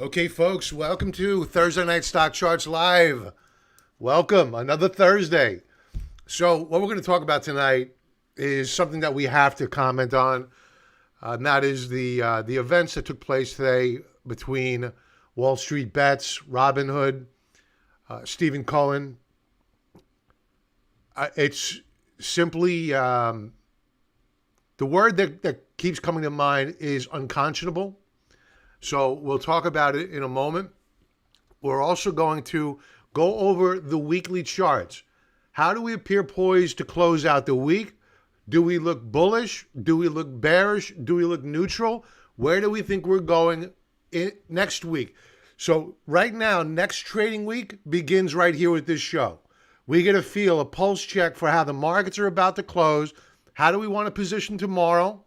Okay, folks, welcome to Thursday Night Stock Charts Live. Welcome, another Thursday. So what we're going to talk about tonight is something that we have to comment on, and that is the events that took place today between Wall Street Bets, Robinhood, Stephen Cohen. It's simply, the word that keeps coming to mind is unconscionable. So we'll talk about it in a moment. We're also going to go over the weekly charts. How do we appear poised to close out the week? Do we look bullish? Do we look bearish? Do we look neutral? Where do we think we're going next week? So right now, next trading week begins right here with this show. We get a feel, a pulse check for how the markets are about to close. How do we want to position tomorrow?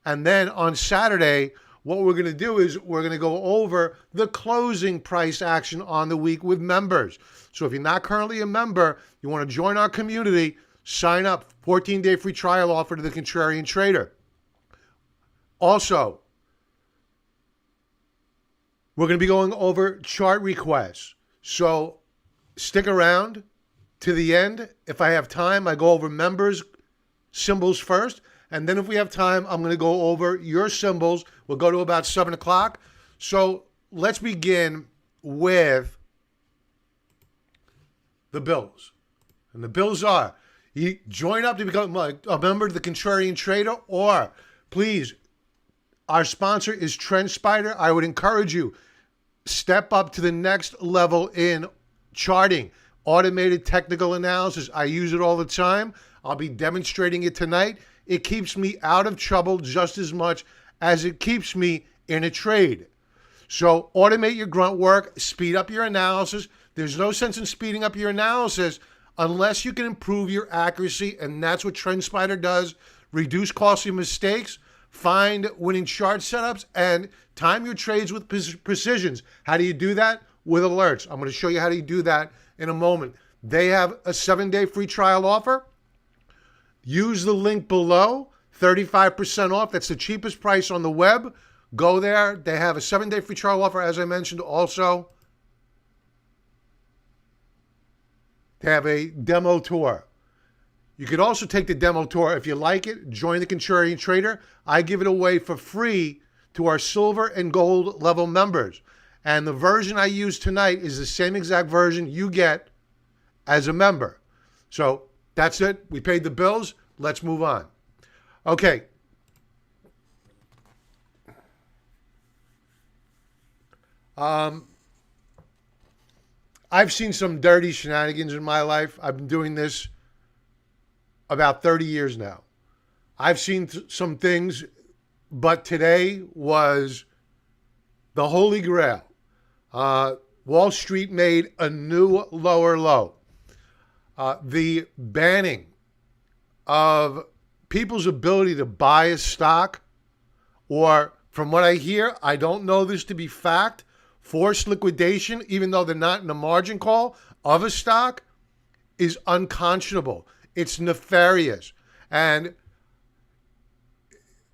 And then on Saturday, what we're going to do is we're going to go over the closing price action on the week with members. So if you're not currently a member, you want to join our community, sign up. 14-day free trial offer to the Contrarian Trader. Also, we're going to be going over chart requests. So stick around to the end. If I have time, I go over members' symbols first. And then if we have time, I'm going to go over your symbols. We'll go to about 7 o'clock. So let's begin with the bills. And the bills are, you join up to become a member of the Contrarian Trader, or please, our sponsor is TrendSpider. I would encourage you, step up to the next level in charting, automated technical analysis. I use it all the time. I'll be demonstrating it tonight. It keeps me out of trouble just as much as it keeps me in a trade. So automate your grunt work, speed up your analysis. There's no sense in speeding up your analysis unless you can improve your accuracy, and that's what TrendSpider does. Reduce costly mistakes, find winning chart setups, and time your trades with precisions. How do you do that? With alerts. I'm going to show you how to do that in a moment. They have a 7-day free trial offer. Use the link below, 35% off. That's the cheapest price on the web. Go there. They have a 7-day free trial offer, as I mentioned. Also, they have a demo tour. You could also take the demo tour if you like it. Join the Contrarian Trader. I give it away for free to our silver and gold level members. And the version I use tonight is the same exact version you get as a member. So that's it. We paid the bills. Let's move on. Okay. I've seen some dirty shenanigans in my life. I've been doing this about 30 years now. I've seen some things, but today was the Holy Grail. Wall Street made a new lower low. The banning of people's ability to buy a stock, or from what I hear, I don't know this to be fact, forced liquidation, even though they're not in a margin call of a stock, is unconscionable. It's nefarious. And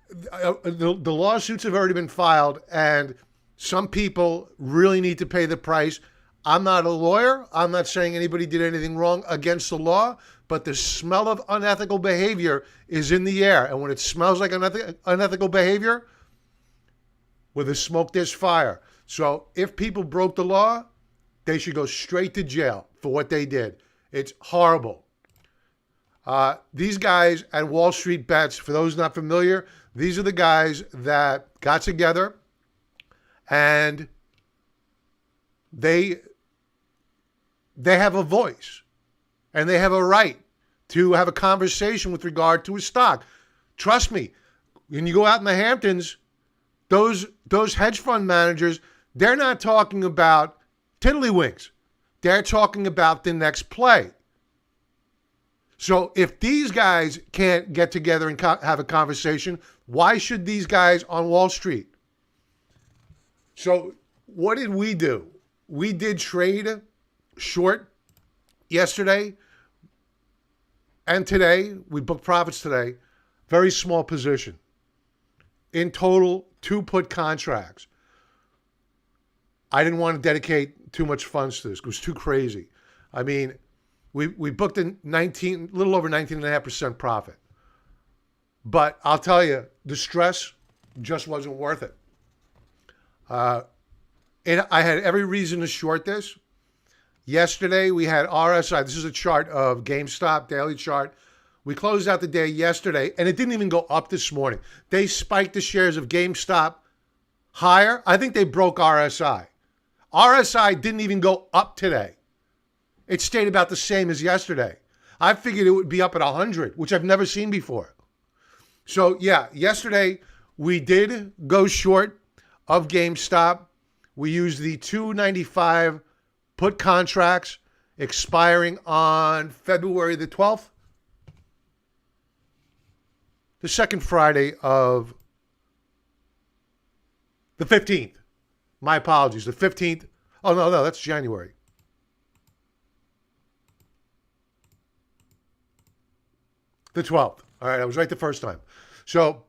the lawsuits have already been filed, and some people really need to pay the price. I'm not a lawyer. I'm not saying anybody did anything wrong against the law, but the smell of unethical behavior is in the air. And when it smells like unethical behavior, with the smoke, there's fire. So if people broke the law, they should go straight to jail for what they did. It's horrible. These guys at Wall Street Bets, for those not familiar, these are the guys that got together and they have a voice and they have a right to have a conversation with regard to a stock. Trust me, when you go out in the Hamptons, those hedge fund managers, they're not talking about tiddlywinks. They're talking about the next play. So if these guys can't get together and have a conversation, why should these guys on Wall Street? So what did we do? We did trade short yesterday and today. We booked profits today. Very small position. In total, 2 put contracts. I didn't want to dedicate too much funds to this. It was too crazy. I mean, we booked a little over 19.5% profit. But I'll tell you, the stress just wasn't worth it. And I had every reason to short this. Yesterday, we had RSI. This is a chart of GameStop, daily chart. We closed out the day yesterday, and it didn't even go up this morning. They spiked the shares of GameStop higher. I think they broke RSI. RSI didn't even go up today. It stayed about the same as yesterday. I figured it would be up at 100, which I've never seen before. So, yeah, yesterday we did go short of GameStop. We used the 295 put contracts expiring on February the 12th. The second Friday of the 15th. My apologies. The 15th. Oh, no, that's January. The 12th. All right, I was right the first time. So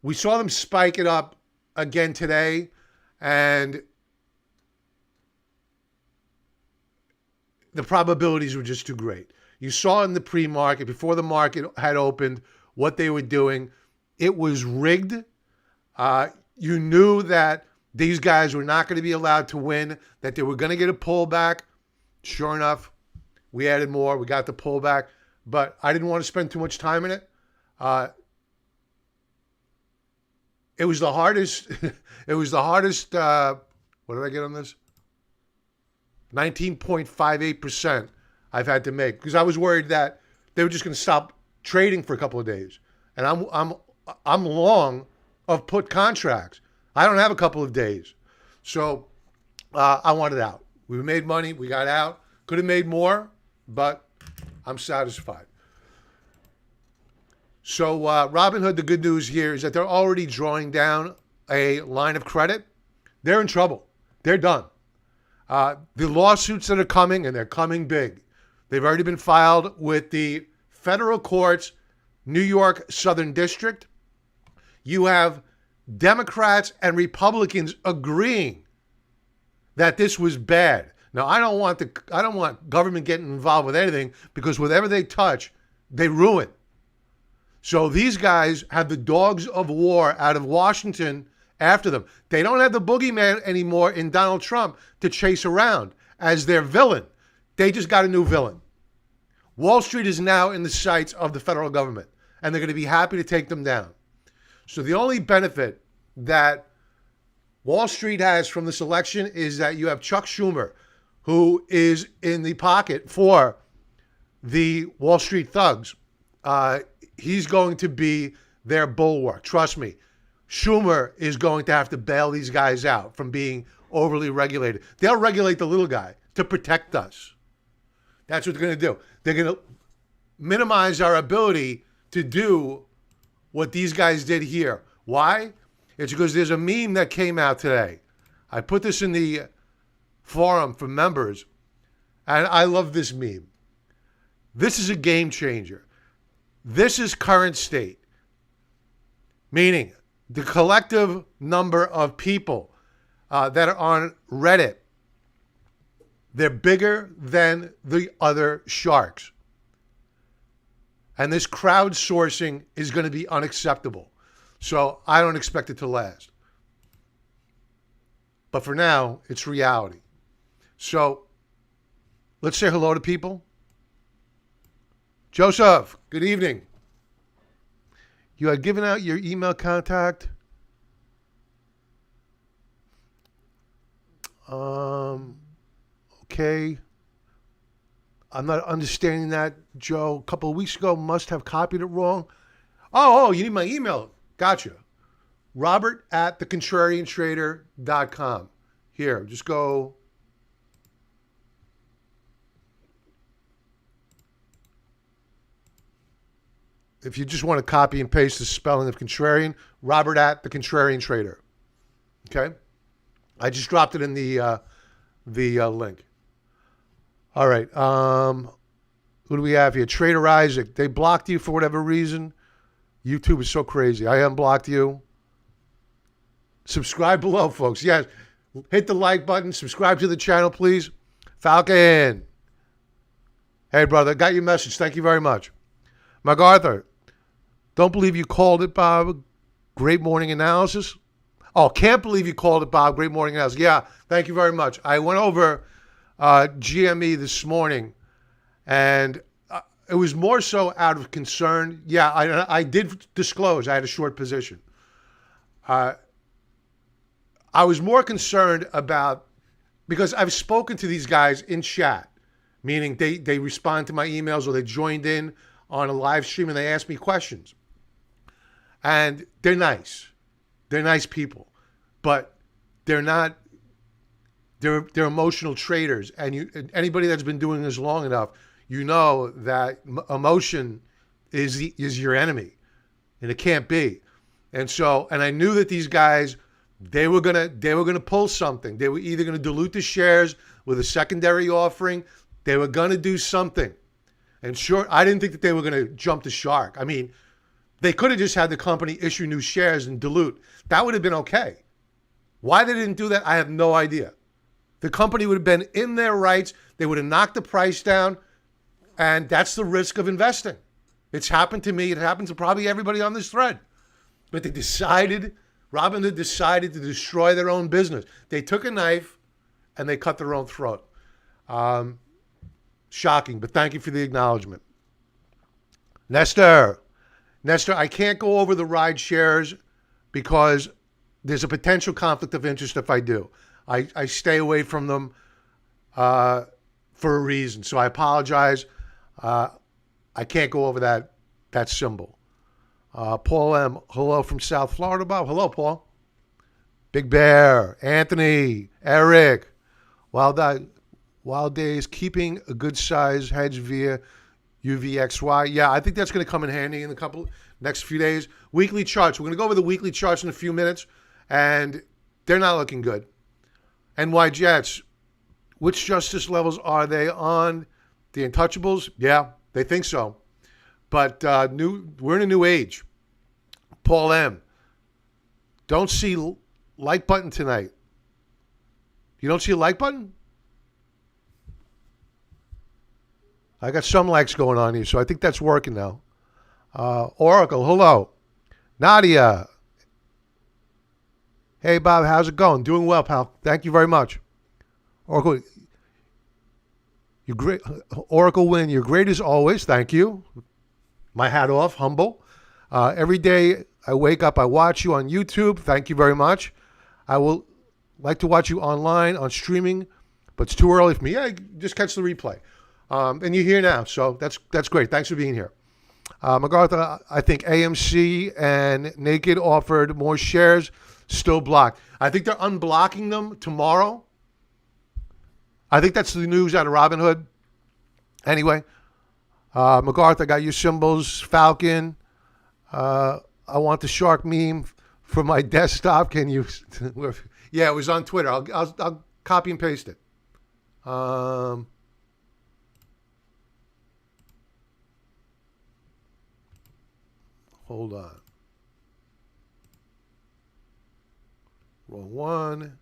we saw them spike it up again today, and the probabilities were just too great. You saw in the pre-market, before the market had opened, what they were doing. It was rigged. You knew that these guys were not going to be allowed to win, that they were going to get a pullback. Sure enough, we added more. We got the pullback, but I didn't want to spend too much time in it. It was the hardest. It was the hardest. What did I get on this? 19.58% I've had to make, because I was worried that they were just going to stop trading for a couple of days, and I'm long of put contracts. I don't have a couple of days, so I wanted out. We made money. We got out. Could have made more, but I'm satisfied. So Robinhood, the good news here is that they're already drawing down a line of credit. They're in trouble. They're done. The lawsuits that are coming, and they're coming big. They've already been filed with the federal courts, New York Southern District. You have Democrats and Republicans agreeing that this was bad. Now, I don't want government getting involved with anything, because whatever they touch, they ruin. So these guys have the dogs of war out of Washington after them. They don't have the boogeyman anymore in Donald Trump to chase around as their villain. They just got a new villain. Wall Street is now in the sights of the federal government, and they're going to be happy to take them down. So the only benefit that Wall Street has from this election is that you have Chuck Schumer, who is in the pocket for the Wall Street thugs. He's going to be their bulwark. Trust me. Schumer is going to have to bail these guys out from being overly regulated. They'll regulate the little guy to protect us. That's what they're going to do. They're going to minimize our ability to do what these guys did here. Why? It's because there's a meme that came out today. I put this in the forum for members, and I love this meme. This is a game changer. This is current state, meaning the collective number of people that are on Reddit, they're bigger than the other sharks. And this crowdsourcing is going to be unacceptable. So I don't expect it to last. But for now, it's reality. So let's say hello to people. Joseph, good evening. You had given out your email contact. Okay. I'm not understanding that, Joe. A couple of weeks ago, must have copied it wrong. Oh, you need my email. Gotcha. Robert@thecontrariantrader.com. Here, just go. If you just want to copy and paste the spelling of contrarian, Robert@thecontrariantrader. Okay? I just dropped it in the link. All right. Who do we have here? Trader Isaac. They blocked you for whatever reason. YouTube is so crazy. I unblocked you. Subscribe below, folks. Yes. Hit the like button. Subscribe to the channel, please. Falcon. Hey, brother. Got your message. Thank you very much. MacArthur. Don't believe you called it, Bob. Great morning analysis. Oh, can't believe you called it, Bob. Great morning analysis. Yeah, thank you very much. I went over GME this morning, and it was more so out of concern. Yeah, I did disclose I had a short position. I was more concerned about, because I've spoken to these guys in chat, meaning they respond to my emails or they joined in on a live stream and they ask me questions. And they're nice. They're nice people. But they're not, they're emotional traders. And anybody that's been doing this long enough, you know that emotion is your enemy. And it can't be. And so, and I knew that these guys, they were gonna pull something. They were either gonna dilute the shares with a secondary offering. They were gonna do something. And sure, I didn't think that they were gonna jump the shark. I mean, they could have just had the company issue new shares and dilute. That would have been okay. Why they didn't do that, I have no idea. The company would have been in their rights. They would have knocked the price down. And that's the risk of investing. It's happened to me. It happened to probably everybody on this thread. But they decided, Robinhood decided to destroy their own business. They took a knife and they cut their own throat. Shocking, but thank you for the acknowledgement. Nestor, I can't go over the ride shares because there's a potential conflict of interest if I do. I stay away from them for a reason. So I apologize. I can't go over that symbol. Paul M. Hello from South Florida, Bob. Hello, Paul. Big Bear, Anthony, Eric. Wild Days, keeping a good size hedge via UVXY. Yeah, I think that's going to come in handy in the next few days. Weekly charts. We're going to go over the weekly charts in a few minutes, and they're not looking good. NY Jets, which justice levels are they on? The Untouchables? Yeah, they think so. But we're in a new age. Paul M. Don't see like button tonight. You don't see a like button? I got some likes going on here, so I think that's working now. Oracle, hello. Nadia. Hey, Bob, how's it going? Doing well, pal. Thank you very much. Oracle, you're great. Oracle Win, you're great as always. Thank you. My hat off, humble. Every day I wake up, I watch you on YouTube. Thank you very much. I will like to watch you online on streaming, but it's too early for me. Yeah, just catch the replay. And you're here now, so that's great. Thanks for being here. MacArthur, I think AMC and Naked offered more shares, still blocked. I think they're unblocking them tomorrow. I think that's the news out of Robinhood. Anyway, MacArthur, got your symbols. Falcon, I want the shark meme for my desktop. Can you? Yeah, it was on Twitter. I'll copy and paste it. Hold on. Wrong one.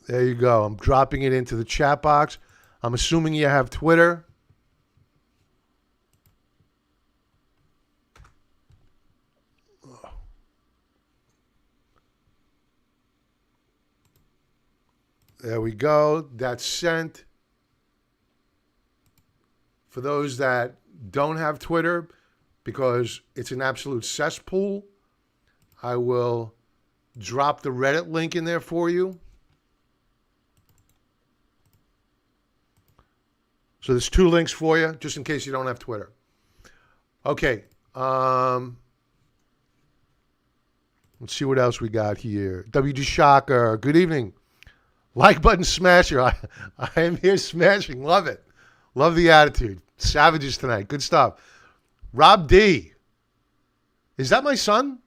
There you go. I'm dropping it into the chat box. I'm assuming you have Twitter. There we go. That's sent. For those that don't have Twitter, because it's an absolute cesspool, I will drop the Reddit link in there for you. So there's two links for you, just in case you don't have Twitter. Okay. Let's see what else we got here. WG Shocker, good evening. Like button smasher. I am here smashing. Love it. Love the attitude. Savages tonight. Good stuff. Rob D. Is that my son?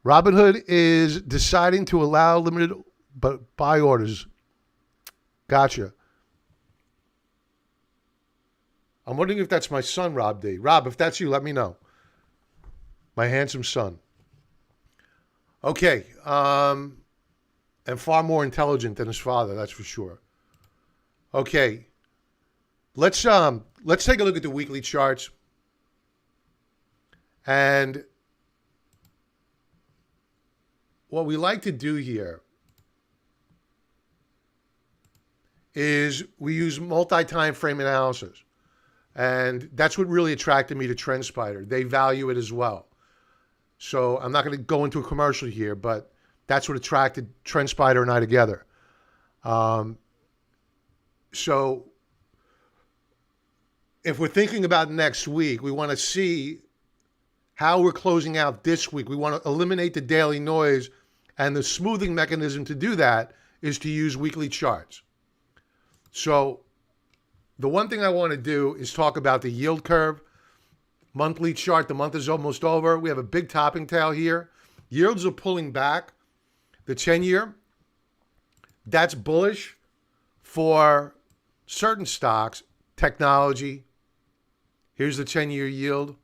Robinhood is deciding to allow limited buy orders. Gotcha. I'm wondering if that's my son, Rob D. Rob, if that's you, let me know. My handsome son. Okay. And far more intelligent than his father, that's for sure. Okay. Let's take a look at the weekly charts. And what we like to do here is we use multi-time frame analysis. And that's what really attracted me to TrendSpider. They value it as well. So I'm not going to go into a commercial here, but that's what attracted TrendSpider and I together. So if we're thinking about next week, we want to see how we're closing out this week. We want to eliminate the daily noise, and the smoothing mechanism to do that is to use weekly charts. So the one thing I want to do is talk about the yield curve. Monthly chart, the month is almost over. We have a big topping tail here. Yields are pulling back. The 10-year, that's bullish for certain stocks, technology. Here's the 10-year yield.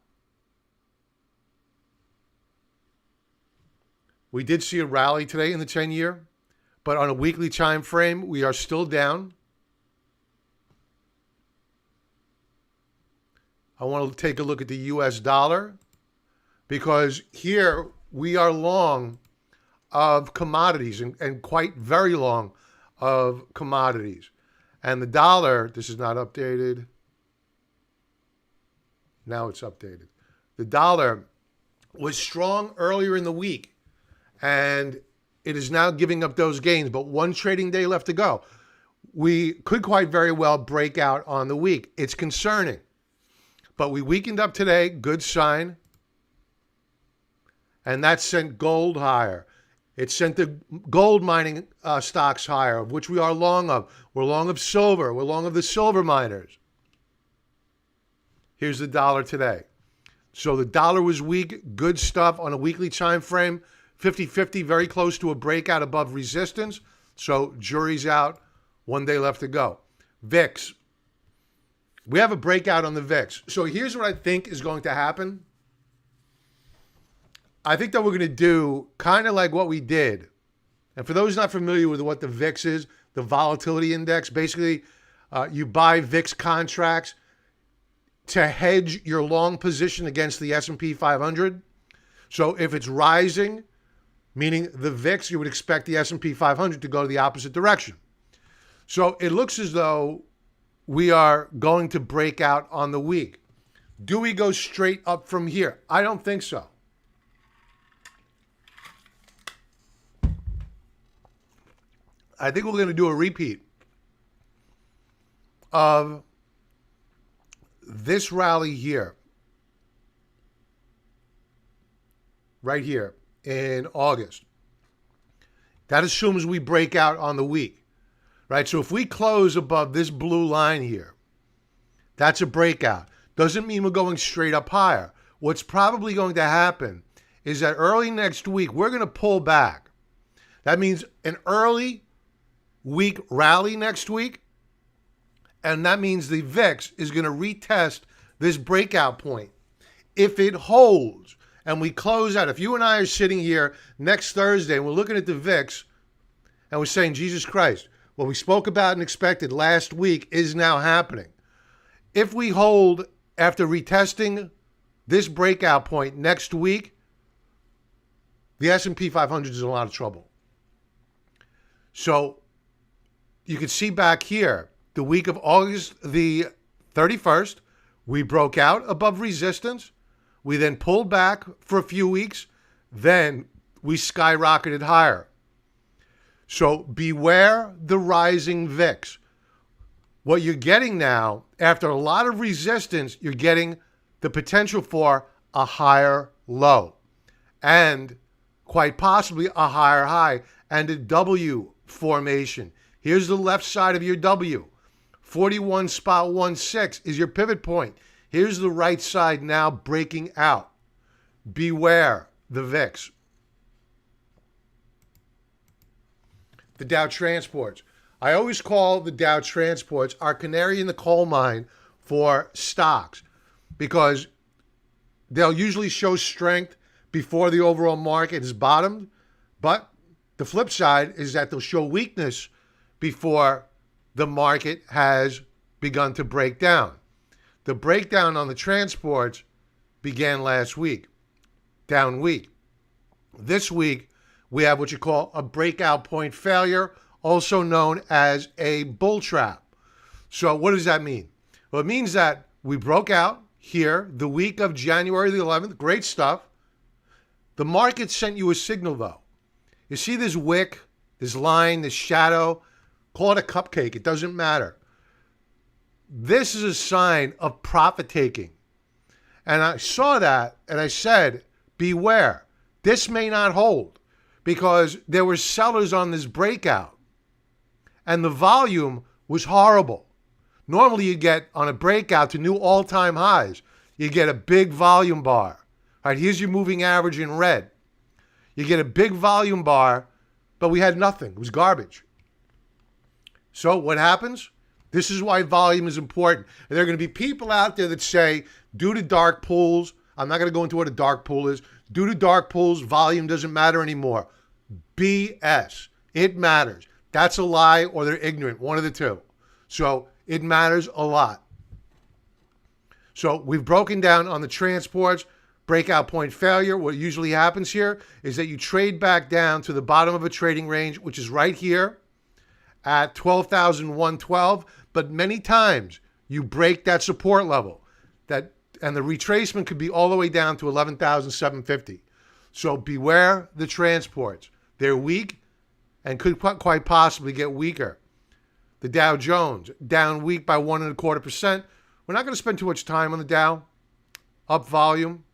We did see a rally today in the 10-year, but on a weekly time frame, we are still down. I want to take a look at the US dollar because here we are long of commodities and quite very long of commodities. And the dollar, this is not updated. Now it's updated. The dollar was strong earlier in the week and it is now giving up those gains, but one trading day left to go. We could quite very well break out on the week. It's concerning. But we weakened up today, good sign. And that sent gold higher. It sent the gold mining stocks higher, of which we are long of. We're long of silver. We're long of the silver miners. Here's the dollar today. So the dollar was weak, good stuff on a weekly time frame. 50-50, very close to a breakout above resistance. So jury's out, 1 day left to go. VIX. We have a breakout on the VIX. So here's what I think is going to happen. I think that we're going to do kind of like what we did. And for those not familiar with what the VIX is, the volatility index, basically you buy VIX contracts to hedge your long position against the S&P 500. So if it's rising, meaning the VIX, you would expect the S&P 500 to go the opposite direction. So it looks as though we are going to break out on the week. Do we go straight up from here? I don't think so. I think we're going to do a repeat of this rally here, right here in August. That assumes we break out on the week. Right, so if we close above this blue line here, that's a breakout. Doesn't mean we're going straight up higher. What's probably going to happen is that early next week, we're going to pull back. That means an early week rally next week, and that means the VIX is going to retest this breakout point. If it holds and we close out, if you and I are sitting here next Thursday and we're looking at the VIX and we're saying, Jesus Christ, what we spoke about and expected last week is now happening. If we hold after retesting this breakout point next week, the S&P 500 is in a lot of trouble. So you can see back here, the week of August the 31st, we broke out above resistance. We then pulled back for a few weeks. Then we skyrocketed higher. So beware the rising VIX. What you're getting now, after a lot of resistance, you're getting the potential for a higher low and quite possibly a higher high and a W formation. Here's the left side of your W. 41.16 is your pivot point. Here's the right side now breaking out. Beware the VIX. The Dow Transports. I always call the Dow Transports our canary in the coal mine for stocks because they'll usually show strength before the overall market has bottomed. But the flip side is that they'll show weakness before the market has begun to break down. The breakdown on the transports began last week, down week. This week, we have what you call a breakout point failure, also known as a bull trap. So what does that mean? Well, it means that we broke out here the week of January the 11th. Great stuff. The market sent you a signal, though. You see this wick, this line, this shadow, call it a cupcake. It doesn't matter. This is a sign of profit taking. And I saw that and I said, beware. This may not hold because there were sellers on this breakout and the volume was horrible. Normally you get on a breakout to new all-time highs, you get a big volume bar. All right, here's your moving average in red. You get a big volume bar, but we had nothing. It was garbage. So what happens? This is why volume is important. And there are going to be people out there that say, due to dark pools, I'm not going to go into what a dark pool is. Due to dark pools, volume doesn't matter anymore. BS. It matters. That's a lie or they're ignorant, one of the two. So it matters a lot. So we've broken down on the transports, breakout point failure. What usually happens here is that you trade back down to the bottom of a trading range, which is right here at 12,112. But many times you break that support level, and the retracement could be all the way down to 11,750. So beware the transports. They're weak and could quite possibly get weaker. The Dow Jones, down weak by 1.25%. We're not going to spend too much time on the Dow. Up volume.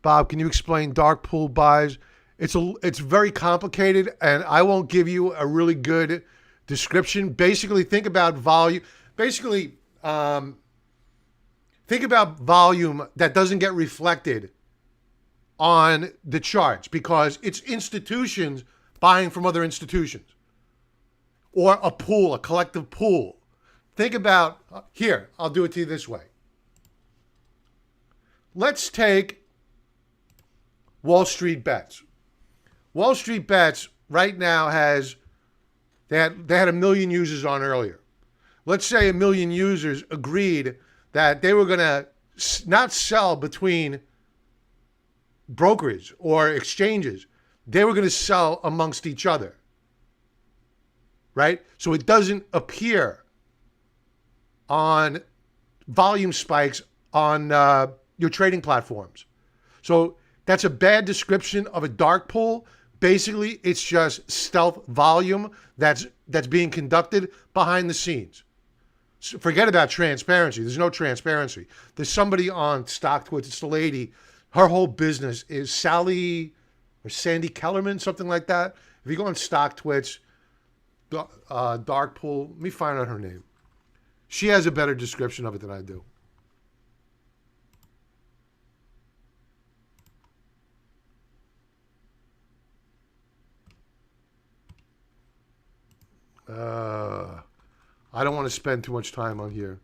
Bob, can you explain dark pool buys? It's very complicated, and I won't give you a really good description. Basically, think about volume. Basically, think about volume that doesn't get reflected on the charts because it's institutions buying from other institutions or a pool, a collective pool. Think about, here, I'll do it to you this way. Let's take Wall Street Bets. Wall Street Bets right now they had 1 million users on earlier. Let's say 1 million users agreed that they were going to not sell between brokers or exchanges. They were going to sell amongst each other, right? So it doesn't appear on volume spikes on your trading platforms. So that's a bad description of a dark pool. Basically, it's just stealth volume that's being conducted behind the scenes. So forget about transparency. There's no transparency. There's somebody on StockTwits. It's the lady. Her whole business is Sally or Sandy Kellerman, something like that. If you go on StockTwits, dark pool, let me find out her name. She has a better description of it than I do. I don't want to spend too much time on here.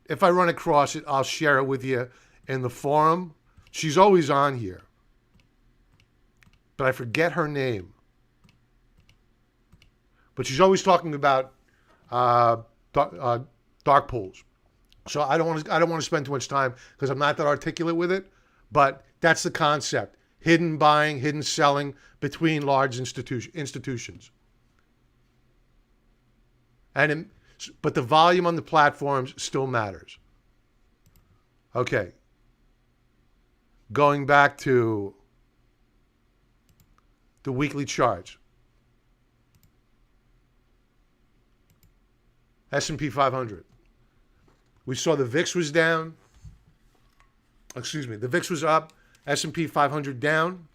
If I run across it, I'll share it with you in the forum. She's always on here, but I forget her name. But she's always talking about dark pools. So I don't want to spend too much time because I'm not that articulate with it. But that's the concept. Hidden buying, hidden selling between large institutions. But the volume on the platforms still matters. Okay. Going back to the weekly charts. S&P 500. We saw the VIX was down. Excuse me, the VIX was up, S&P 500 down.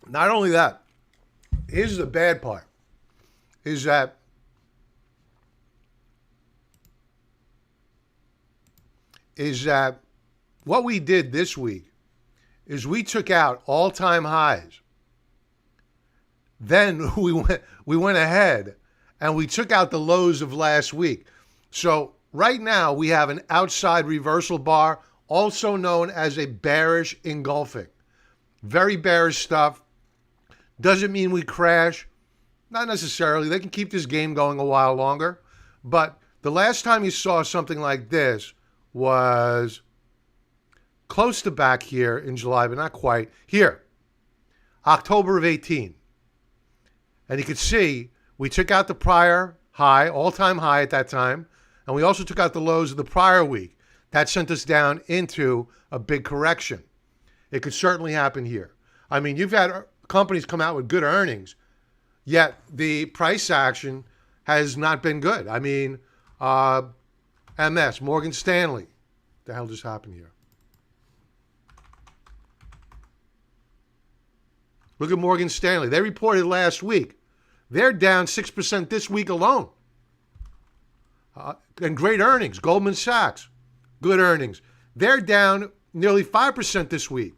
Not only that, here's the bad part, is that what we did this week is we took out all-time highs Then we went ahead and we took out the lows of last week. So right now we have an outside reversal bar, also known as a bearish engulfing. Very bearish stuff. Doesn't mean we crash. Not necessarily. They can keep this game going a while longer. But the last time you saw something like this was close to back here in July, but not quite. Here, October of 18. And you can see we took out the prior high, all-time high at that time, and we also took out the lows of the prior week. That sent us down into a big correction. It could certainly happen here. I mean, you've had companies come out with good earnings, yet the price action has not been good. I mean, MS, Morgan Stanley. What the hell just happened here? Look at Morgan Stanley. They reported last week. They're down 6% this week alone. And great earnings. Goldman Sachs, good earnings. They're down nearly 5% this week.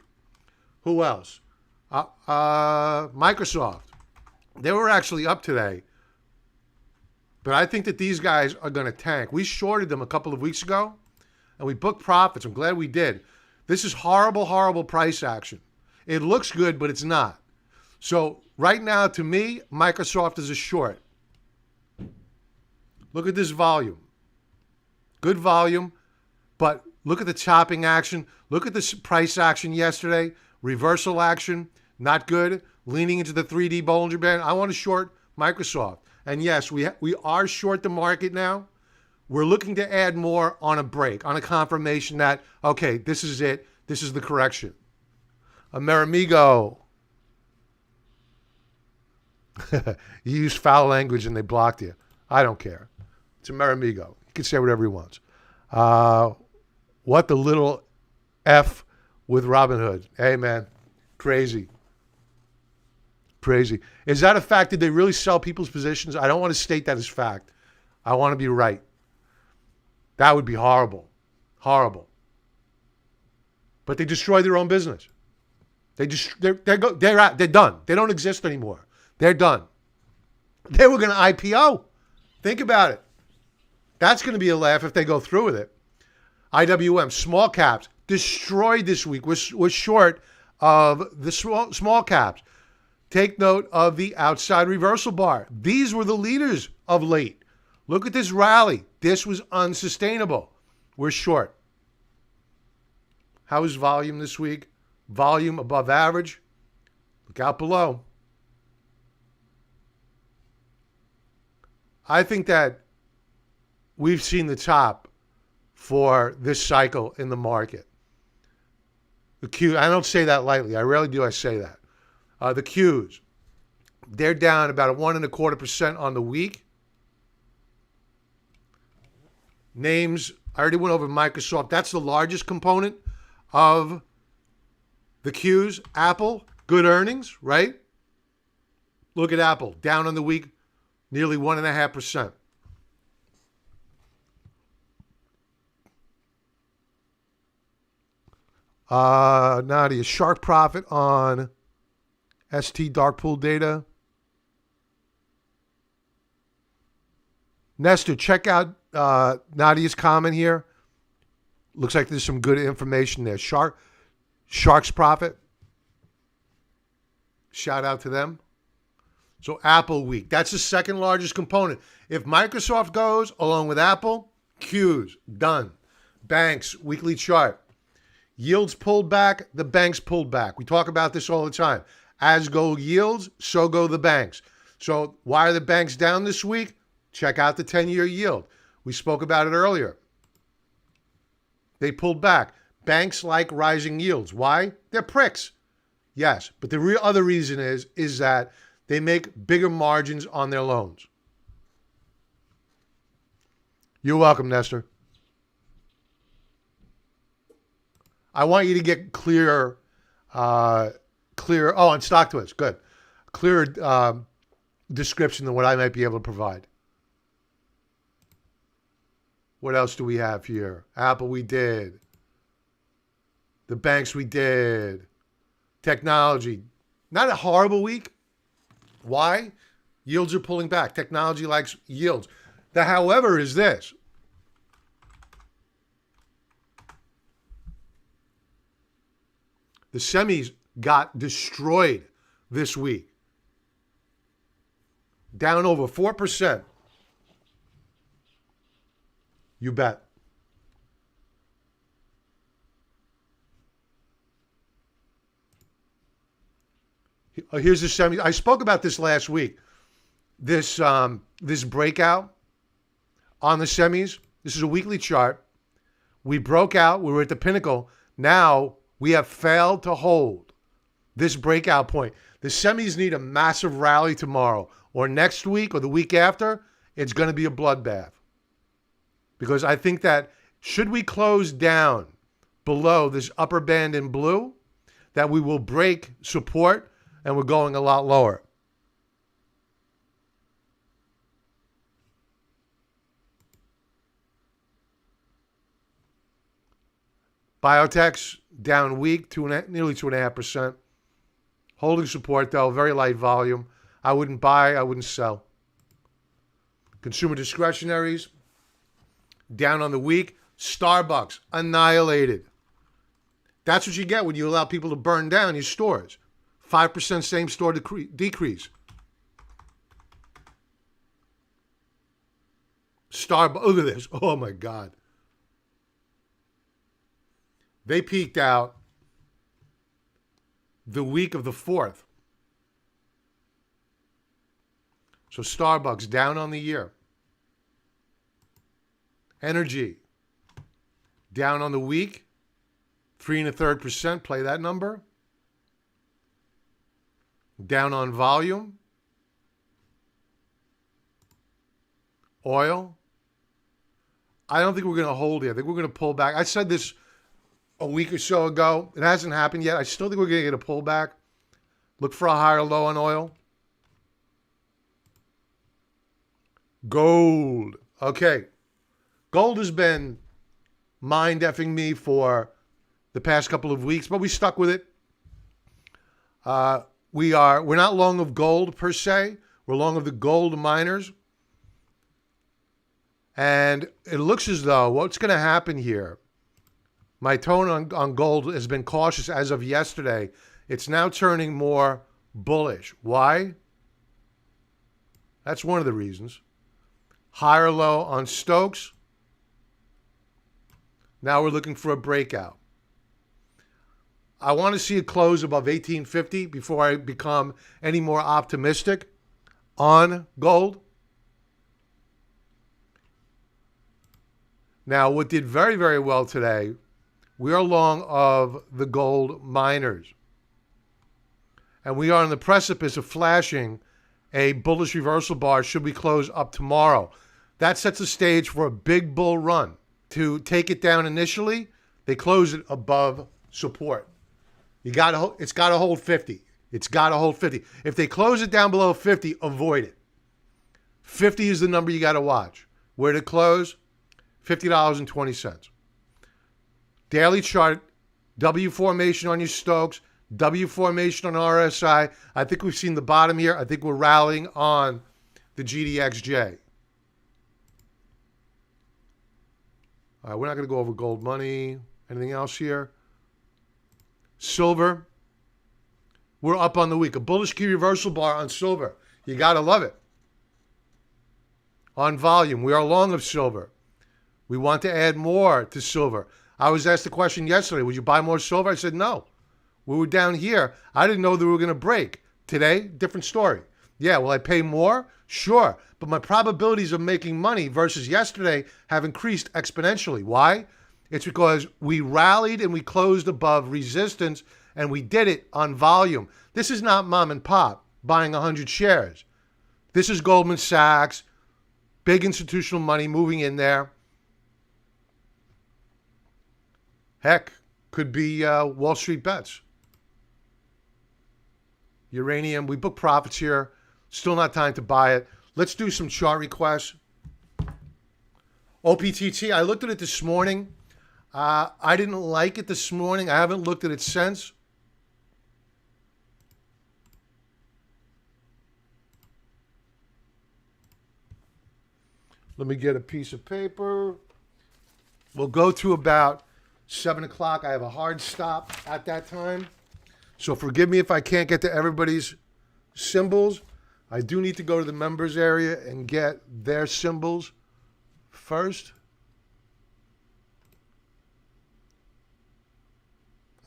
Who else? Microsoft. They were actually up today. But I think that these guys are going to tank. We shorted them a couple of weeks ago, and we booked profits. I'm glad we did. This is horrible, horrible price action. It looks good, but it's not. So right now, to me, Microsoft is a short. Look at this volume. Good volume, but look at the chopping action. Look at this price action yesterday. Reversal action, not good. Leaning into the 3D Bollinger Band. I want to short Microsoft. And yes, we are short the market now. We're looking to add more on a break, on a confirmation that, okay, this is it. This is the correction. Amerimigo. You used foul language and they blocked you. I don't care. It's Amerimigo. He can say whatever he wants. What the little F with Robinhood. Hey, man. Crazy. Crazy. Is that a fact? Did they really sell people's positions? I don't want to state that as fact. I want to be right. That would be horrible. Horrible. But they destroy their own business. They're out. They're done. They don't exist anymore. They're done. They were going to IPO. Think about it. That's going to be a laugh if they go through with it. IWM, small caps, destroyed this week. We're short of the small caps. Take note of the outside reversal bar. These were the leaders of late. Look at this rally. This was unsustainable. We're short. How is volume this week? Volume above average. Look out below. I think that we've seen the top for this cycle in the market. The Q, I don't say that lightly. I rarely do I say that. The Qs, they're down about a 1.25% on the week. Names, I already went over Microsoft. That's the largest component of the Qs. Apple, good earnings, right? Look at Apple, down on the week, nearly 1.5%. Nadia, sharp profit on ST dark pool data. Nestor, check out Nadia's comment here. Looks like there's some good information there. Shark's profit. Shout out to them. So Apple week. That's the second largest component. If Microsoft goes along with Apple, Qs, done. Banks, weekly chart. Yields pulled back, the banks pulled back. We talk about this all the time. As go yields, so go the banks. So why are the banks down this week? Check out the 10-year yield. We spoke about it earlier. They pulled back. Banks like rising yields. Why? They're pricks. Yes, but the real other reason is that they make bigger margins on their loans. You're welcome, Nestor. I want you to get clear. Oh, on StockTwits, good. Clearer description than what I might be able to provide. What else do we have here? Apple, we did. The banks, we did. Technology, not a horrible week. Why? Yields are pulling back. Technology likes yields. The however is this. The semis got destroyed this week. Down over 4%. You bet. Here's the semi. I spoke about this last week. This breakout on the semis. This is a weekly chart. We broke out. We were at the pinnacle. Now we have failed to hold this breakout point. The semis need a massive rally tomorrow or next week or the week after. It's going to be a bloodbath. Because I think that should we close down below this upper band in blue, that we will break support and we're going a lot lower. Biotech's down weak, nearly 2.5%. Holding support though, very light volume. I wouldn't buy, I wouldn't sell. Consumer discretionaries down on the week. Starbucks annihilated. That's what you get when you allow people to burn down your stores. 5% same store decrease. Starbucks, look at this. Oh my God. They peaked out the week of the 4th. So Starbucks down on the year. Energy down on the week. 3 1/3%. Play that number. Down on volume. Oil. I don't think we're going to hold here. I think we're going to pull back. I said this a week or so ago. It hasn't happened yet. I still think we're going to get a pullback. Look for a higher low on oil. Gold. Okay. Gold has been mind-effing me for the past couple of weeks, but we stuck with it. We're not long of gold per se. We're long of the gold miners. And it looks as though what's going to happen here, my tone on gold has been cautious as of yesterday. It's now turning more bullish. Why? That's one of the reasons. Higher low on Stokes. Now we're looking for a breakout. I want to see a close above 1850 before I become any more optimistic on gold. Now, what did very, very well today, we are long of the gold miners. And we are on the precipice of flashing a bullish reversal bar should we close up tomorrow. That sets the stage for a big bull run. To take it down initially, they close it above support. It's got to hold 50. It's got to hold 50. If they close it down below 50, avoid it. 50 is the number you got to watch. Where to close? $50.20. Daily chart, W formation on your Stokes, W formation on RSI. I think we've seen the bottom here. I think we're rallying on the GDXJ. All right, we're not going to go over gold money. Anything else here? Silver. We're up on the week. A bullish key reversal bar on silver. You got to love it. On volume, we are long of silver. We want to add more to silver. I was asked the question yesterday, would you buy more silver? I said no. We were down here. I didn't know that we were going to break. Today, different story. Yeah, will I pay more? Sure. But my probabilities of making money versus yesterday have increased exponentially. Why? It's because we rallied and we closed above resistance, and we did it on volume. This is not mom and pop buying 100 shares. This is Goldman Sachs, big institutional money moving in there. Heck, could be Wall Street bets. Uranium, we book profits here. Still not time to buy it. Let's do some chart requests. OPTT, I looked at it this morning. I didn't like it this morning. I haven't looked at it since. Let me get a piece of paper. We'll go to about 7 o'clock. I have a hard stop at that time. So forgive me if I can't get to everybody's symbols. I do need to go to the members area and get their symbols first.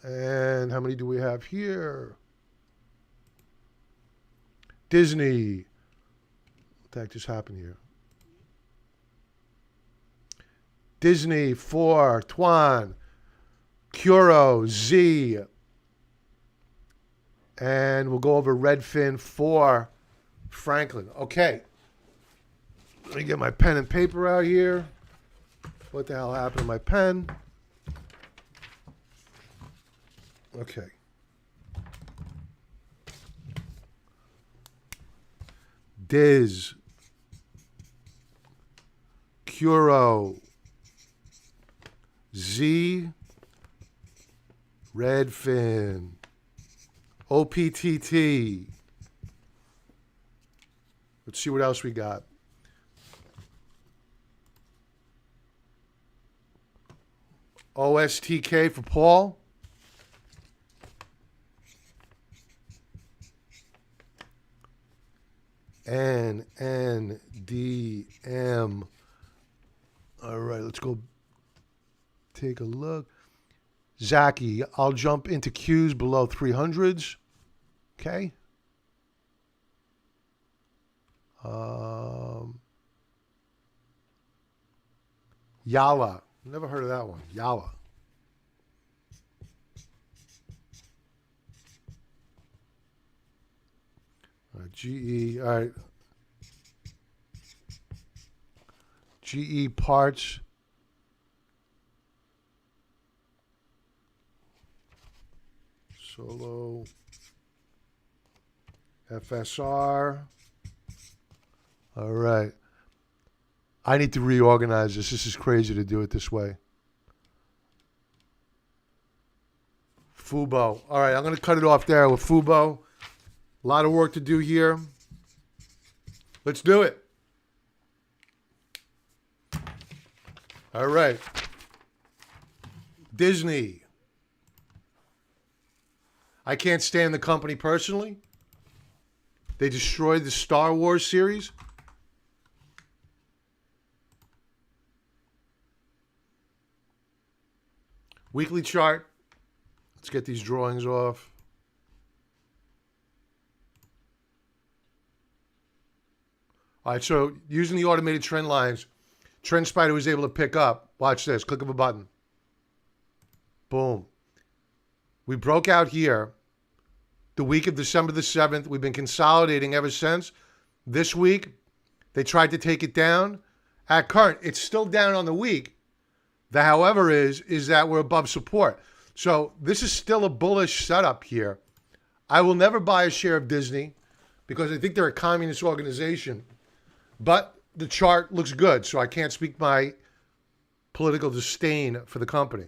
And how many do we have here? Disney. What the heck just happened here? Disney, 4, Tuan, Curo, Z. And we'll go over Redfin, 4, Franklin. Okay. Let me get my pen and paper out here. What the hell happened to my pen? Okay. Diz, Curo, Z, Redfin, OPTT. Let's see what else we got. OSTK for Paul. NNDM. All right, let's go take a look. Zaki, I'll jump into Qs below 300s. Okay. Yala. Never heard of that one. Yala. GE, all right. GE parts. Solo. FSR. All right. I need to reorganize this. This is crazy to do it this way. Fubo. All right, I'm going to cut it off there with Fubo. A lot of work to do here. Let's do it. All right. Disney. I can't stand the company personally. They destroyed the Star Wars series. Weekly chart. Let's get these drawings off. All right, so using the automated trend lines, TrendSpider was able to pick up. Watch this. Click of a button. Boom. We broke out here the week of December the 7th. We've been consolidating ever since. This week, they tried to take it down. At current, it's still down on the week. The however is that we're above support. So this is still a bullish setup here. I will never buy a share of Disney because I think they're a communist organization. But the chart looks good, so I can't speak my political disdain for the company.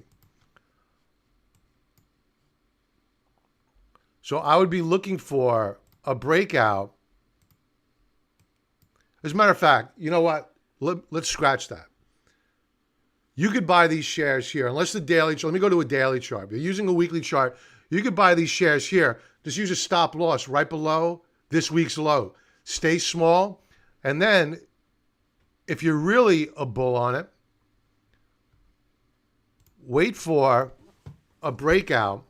So I would be looking for a breakout. As a matter of fact, you know what? Let's scratch that. You could buy these shares here, unless the daily chart. Let me go to a daily chart. If you're using a weekly chart, you could buy these shares here. Just use a stop loss right below this week's low. Stay small. And then, if you're really a bull on it, wait for a breakout.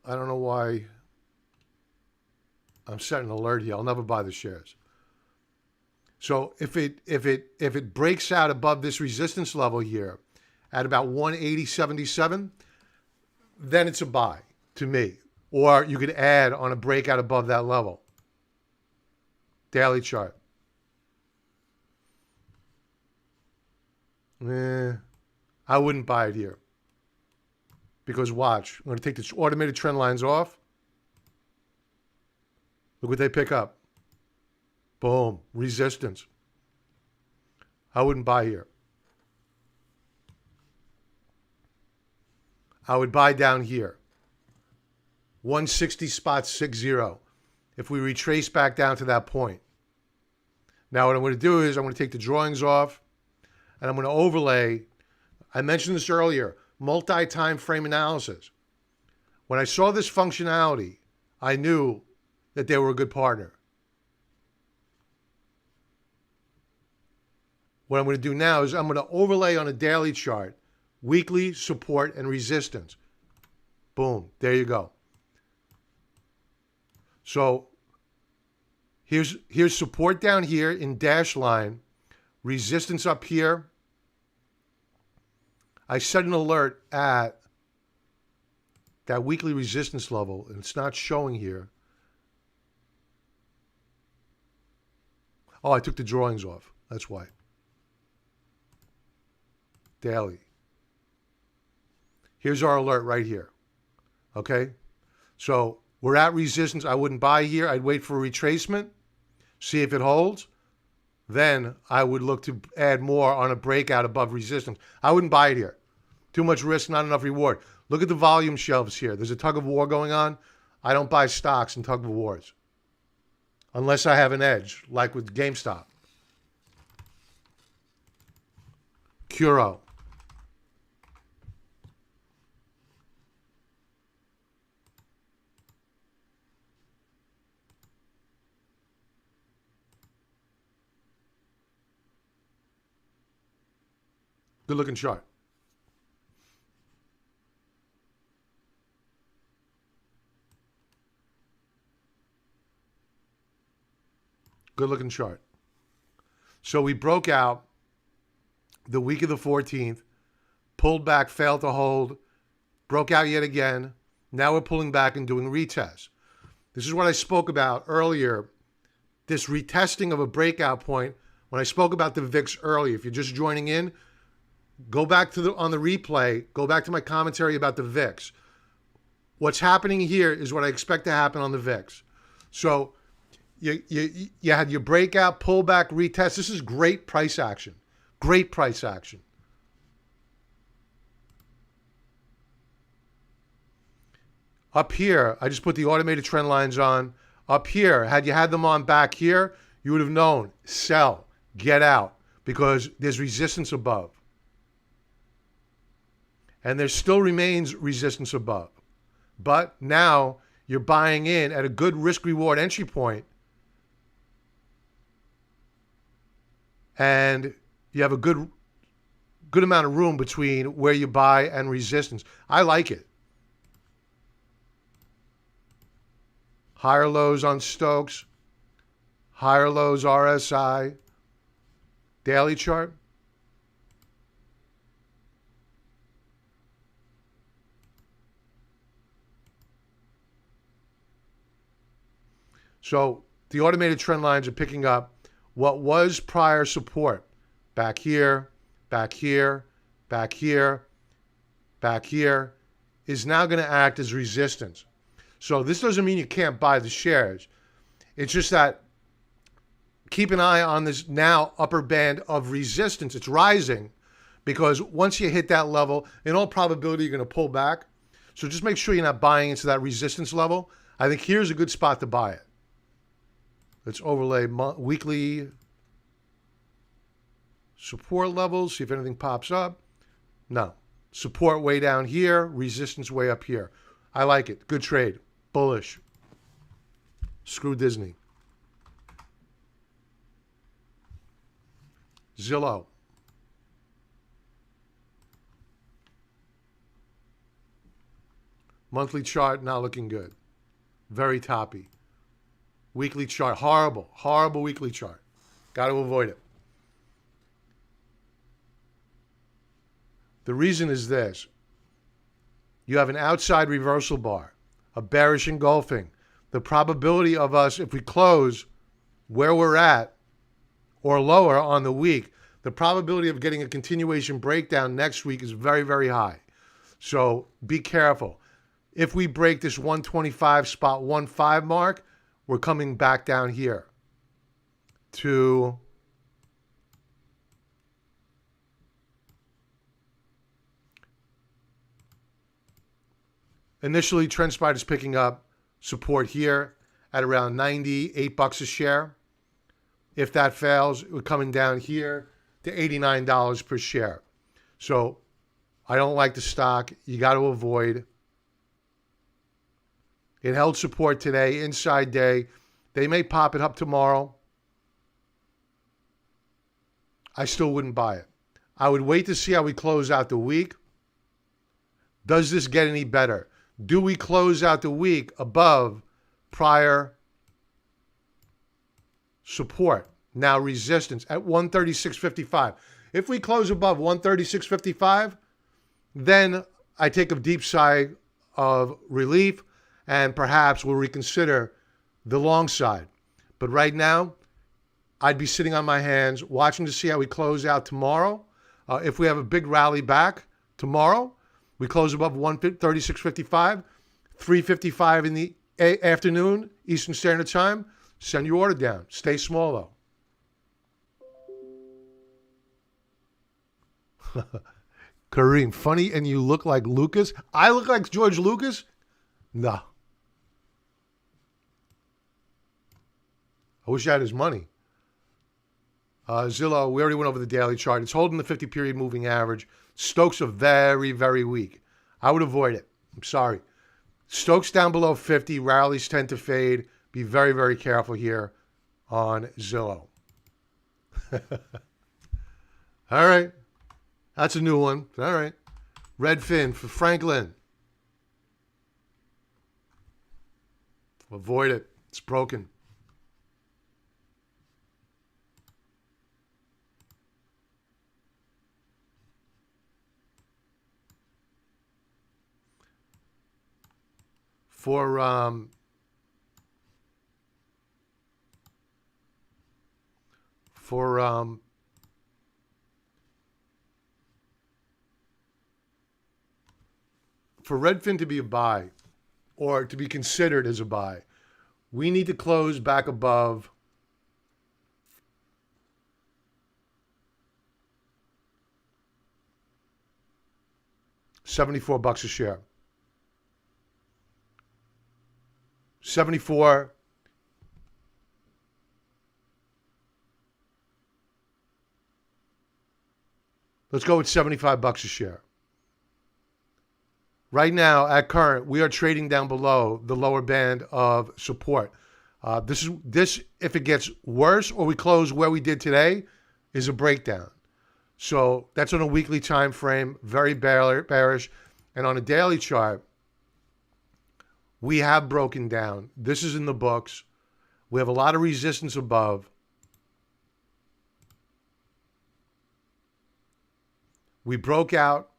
I don't know why I'm setting an alert here. I'll never buy the shares. So if it breaks out above this resistance level here at about 180.77, then it's a buy to me. Or you could add on a breakout above that level. Daily chart. I wouldn't buy it here. Because watch, I'm going to take the automated trend lines off. Look what they pick up. Boom. Resistance. I wouldn't buy here. I would buy down here. 160.60 if we retrace back down to that point. Now what I'm going to do is I'm going to take the drawings off and I'm going to overlay. I mentioned this earlier, multi-time frame analysis. When I saw this functionality, I knew that they were a good partner. What I'm going to do now is I'm going to overlay on a daily chart, weekly support and resistance. Boom, there you go. So here's support down here in dash line, resistance up here. I set an alert at that weekly resistance level, and it's not showing here. Oh, I took the drawings off. That's why. Daily. Here's our alert right here. Okay? So we're at resistance. I wouldn't buy here. I'd wait for a retracement, see if it holds. Then I would look to add more on a breakout above resistance. I wouldn't buy it here. Too much risk, not enough reward. Look at the volume shelves here. There's a tug of war going on. I don't buy stocks in tug of wars unless I have an edge, like with GameStop. Curo. Good looking chart. Good looking chart. So we broke out the week of the 14th, pulled back, failed to hold, broke out yet again. Now we're pulling back and doing retests. This is what I spoke about earlier, this retesting of a breakout point. When I spoke about the VIX earlier, if you're just joining in, go back to on the replay, go back to my commentary about the VIX. What's happening here is what I expect to happen on the VIX. So you had your breakout, pullback, retest. This is great price action. Great price action. Up here, I just put the automated trend lines on. Up here, had you had them on back here, you would have known, sell, get out, because there's resistance above. And there still remains resistance above. But now you're buying in at a good risk-reward entry point, and you have a good amount of room between where you buy and resistance. I like it. Higher lows on Stokes, higher lows RSI, daily chart. So the automated trend lines are picking up what was prior support. Back here, back here, back here, back here, is now going to act as resistance. So this doesn't mean you can't buy the shares. It's just that keep an eye on this now upper band of resistance. It's rising because once you hit that level, in all probability, you're going to pull back. So just make sure you're not buying into that resistance level. I think here's a good spot to buy it. Let's overlay weekly support levels, see if anything pops up. No. Support way down here, resistance way up here. I like it. Good trade. Bullish. Screw Disney. Zillow. Monthly chart not looking good. Very toppy. Weekly chart, horrible, horrible weekly chart. Got to avoid it. The reason is this. You have an outside reversal bar, a bearish engulfing. The probability of us, if we close where we're at or lower on the week, the probability of getting a continuation breakdown next week is very, very high. So be careful. If we break this 125.15 mark, we're coming back down here to Initially, TrendSpider is picking up support here at around $98 a share. If that fails, we're coming down here to $89 per share. So I don't like the stock. You got to avoid. It held support today, inside day. They may pop it up tomorrow. I still wouldn't buy it. I would wait to see how we close out the week. Does this get any better? Do we close out the week above prior support, now resistance at 136.55? If we close above 136.55, then I take a deep sigh of relief and perhaps we'll reconsider the long side. But right now, I'd be sitting on my hands watching to see how we close out tomorrow. If we have a big rally back tomorrow, we close above 136.55, 3:55 in the afternoon, Eastern Standard Time. Send your order down. Stay small, though. Kareem, funny, and you look like Lucas. I look like George Lucas? No. I wish I had his money. Zillow, we already went over the daily chart. It's holding the 50-period moving average. Stokes are very, very weak. I would avoid it. I'm sorry. Stokes down below 50. Rallies tend to fade. Be very, very careful here on Zillow. All right. That's a new one. All right. Redfin for Franklin. Avoid it. It's broken. For Redfin to be a buy or to be considered as a buy, we need to close back above $74 a share. 74. Let's go with $75 a share. Right now, at current, we are trading down below the lower band of support. This, if it gets worse or we close where we did today, is a breakdown. So that's on a weekly time frame, very bearish. And on a daily chart, we have broken down. This is in the books. We have a lot of resistance above. We broke out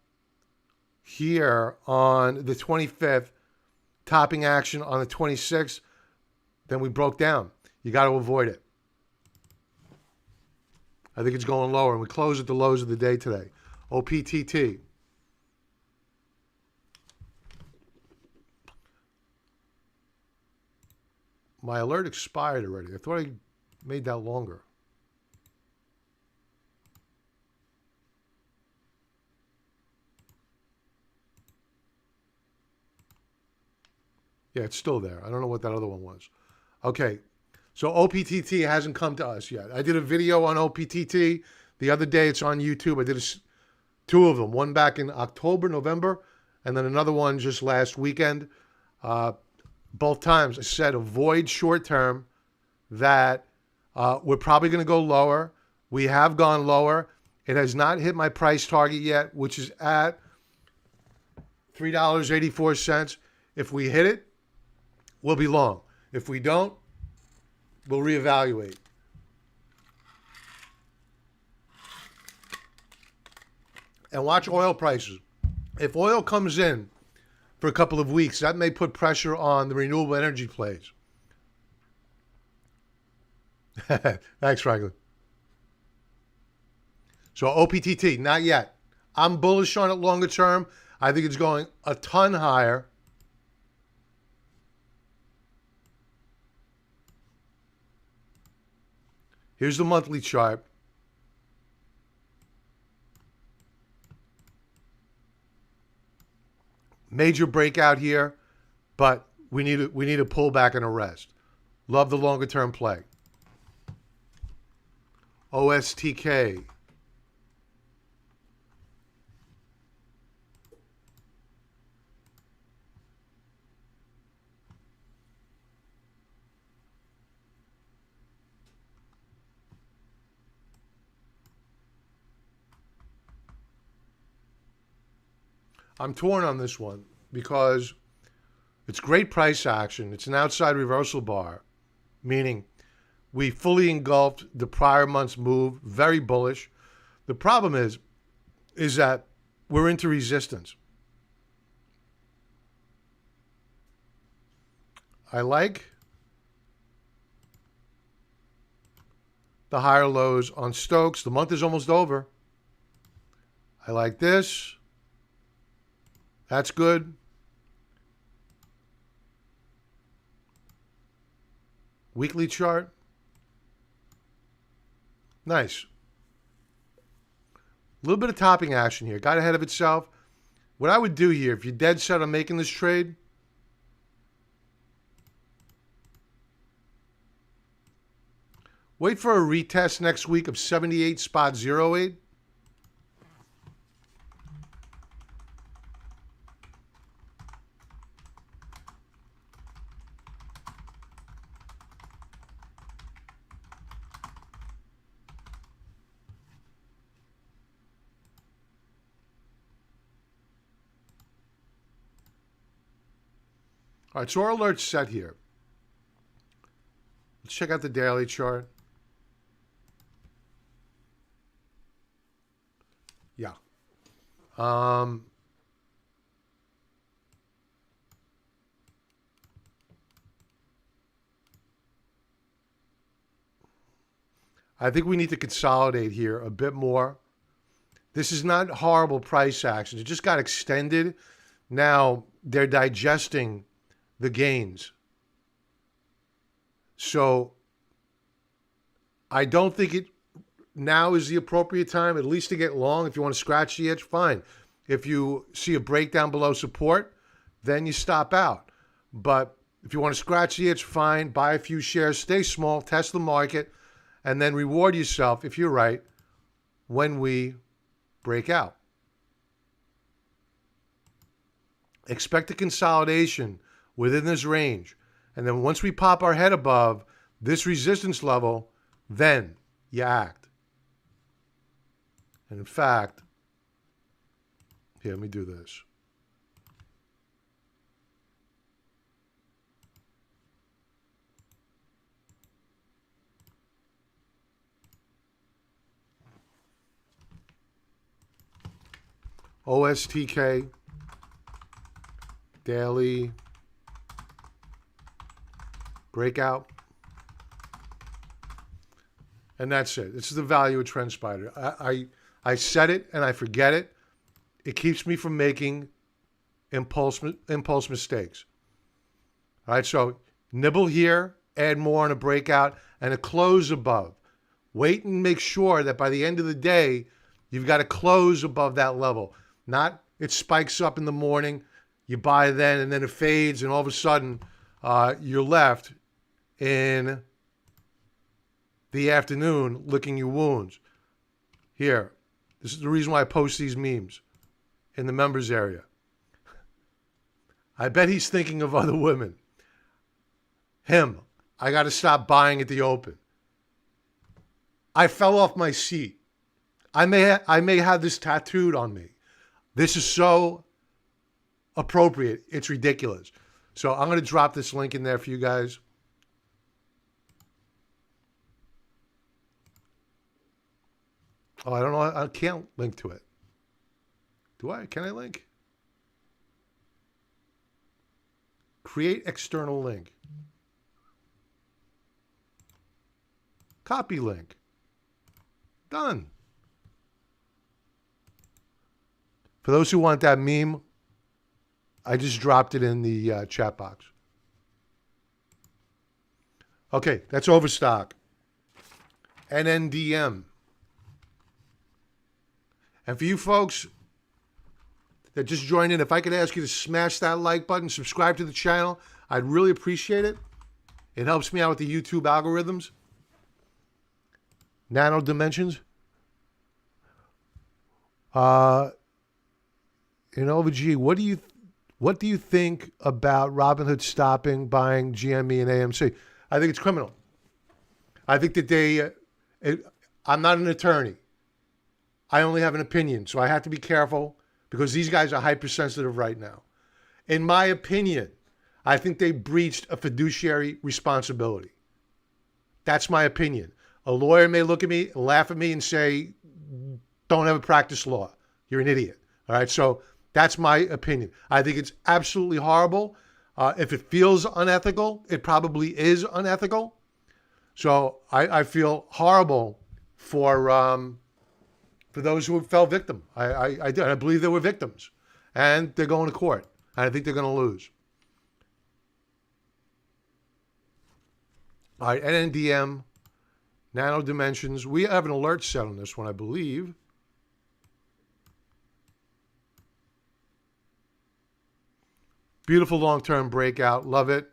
here on the 25th, topping action on the 26th. Then we broke down. You got to avoid it. I think it's going lower, and we close at the lows of the day today. OPTT. My alert expired already. I thought I made that longer. Yeah, it's still there. I don't know what that other one was. Okay, so OPTT hasn't come to us yet. I did a video on OPTT the other day. It's on YouTube. I did two of them, one back in October, November, and then another one just last weekend. Both times I said avoid short term, that we're probably going to go lower. We have gone lower. It has not hit my price target yet, which is at $3.84. If we hit it, we'll be long. If we don't, we'll reevaluate. And watch oil prices. If oil comes in for a couple of weeks, that may put pressure on the renewable energy plays. Thanks, Franklin. So OPTT, not yet. I'm bullish on it longer term. I think it's going a ton higher. Here's the monthly chart. Major breakout here, but we need a pullback and a rest. Love the longer term play. OSTK. I'm torn on this one because it's great price action. It's an outside reversal bar, meaning we fully engulfed the prior month's move, very bullish. The problem is that we're into resistance. I like the higher lows on Stokes. The month is almost over. I like this. That's good. Weekly chart. Nice. A little bit of topping action here. Got ahead of itself. What I would do here, if you're dead set on making this trade, wait for a retest next week of 78.08. All right, so our alert's set here. Let's check out the daily chart. Yeah. I think we need to consolidate here a bit more. This is not horrible price action. It just got extended. Now they're digesting the gains. So I don't think it now is the appropriate time, at least to get long. If you want to scratch the edge, fine. If you see a breakdown below support, then you stop out. But if you want to scratch the edge, fine. Buy a few shares, stay small, test the market, and then reward yourself, if you're right, when we break out. Expect a consolidation within this range. And then once we pop our head above this resistance level, then you act. And in fact, here, let me do this. OSTK, daily, breakout. And that's it. This is the value of TrendSpider. I said it and I forget it. It keeps me from making impulse mistakes. All right, so nibble here, add more on a breakout, and a close above. Wait and make sure that by the end of the day, you've got a close above that level. Not it spikes up in the morning, you buy then, and then it fades, and all of a sudden, you're left in the afternoon licking your wounds. Here, this is the reason why I post these memes in the members area. I bet he's thinking of other women. Him, I got to stop buying at the open. I fell off my seat. I may have this tattooed on me. This is so appropriate. It's ridiculous. So I'm going to drop this link in there for you guys. Oh, I don't know. I can't link to it. Do I? Can I link? Create external link. Copy link. Done. For those who want that meme, I just dropped it in the chat box. Okay, that's Overstock. NNDM. And for you folks that just joined in, if I could ask you to smash that like button, subscribe to the channel, I'd really appreciate it. It helps me out with the YouTube algorithms. Nano Dimensions. OVG, what do you think about Robinhood stopping buying GME and AMC? I think it's criminal. I think that I'm not an attorney. I only have an opinion, so I have to be careful because these guys are hypersensitive right now. In my opinion, I think they breached a fiduciary responsibility. That's my opinion. A lawyer may look at me, laugh at me, and say, don't ever practice law. You're an idiot. All right, so that's my opinion. I think it's absolutely horrible. If it feels unethical, it probably is unethical. So I feel horrible for those who fell victim. I do. I believe they were victims. And they're going to court. And I think they're going to lose. All right, NNDM, Nano Dimensions. We have an alert set on this one, I believe. Beautiful long-term breakout. Love it.